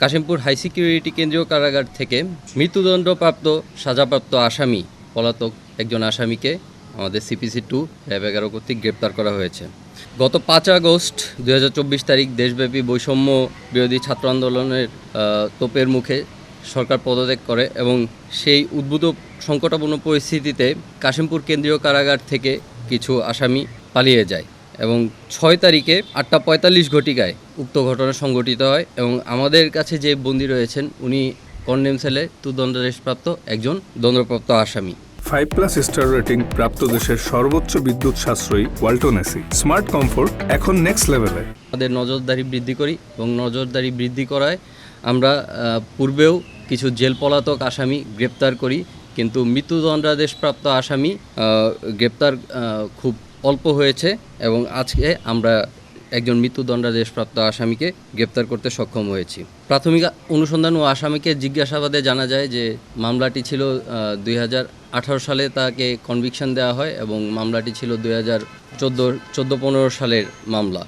Kashimpur high security কেন্দ্রীয় কারাগার থেকে মৃত্যুদণ্ডপ্রাপ্ত সাজাপ্রাপ্ত আসামি পলাতক একজন আসামিকে আমাদের CPC-2 র্যাব 11 কর্তৃক গ্রেপ্তার করা হয়েছে। গত 5 আগস্ট 2024 তারিখ দেশব্যাপী বৈষম্য বিরোধী ছাত্র আন্দোলনের তোপের মুখে সরকার পদত্যাগ করে এবং সেই উদ্ভূত সংকটাপন্ন পরিস্থিতিতে কাশিমপুর কেন্দ্রীয় কারাগার থেকে কিছু আসামি পালিয়ে যায় এবং 6 তারিখে 8:45 ঘটিকায় উক্ত ঘটনা সংঘটিত হয় এবং আমাদের কাছে যে বন্দী রয়েছেন উনি কন্ডেম সেলে দণ্ডাদেশপ্রাপ্ত একজন দণ্ডপ্রাপ্ত আসামি। 5+ স্টার রেটিং প্রাপ্ত দেশের সর্বোচ্চ বিদ্যুৎ সাশ্রয়ী ওয়ালটন এসি স্মার্ট কমফোর্ট এখন নেক্সট লেভেলে। আমাদের নজরদারি বৃদ্ধি করি এবং নজরদারি বৃদ্ধি করায় আমরা পূর্বেও কিছু জেল পলাতক আসামি গ্রেপ্তার করি, কিন্তু মৃত্যুদণ্ডাদেশপ্রাপ্ত আসামি গ্রেপ্তার খুব অল্প হয়েছে এবং আজকে আমরা একজন মৃত্যুদণ্ডাদেশপ্রাপ্ত আসামিকে গ্রেপ্তার করতে সক্ষম হয়েছি। প্রাথমিক অনুসন্ধান ও আসামিকে জিজ্ঞাসাবাদে জানা যায় যে মামলাটি ছিল 2018 সালে তাকে কনভিকশন দেওয়া হয় এবং মামলাটি ছিল 2014-15 সালের মামলা।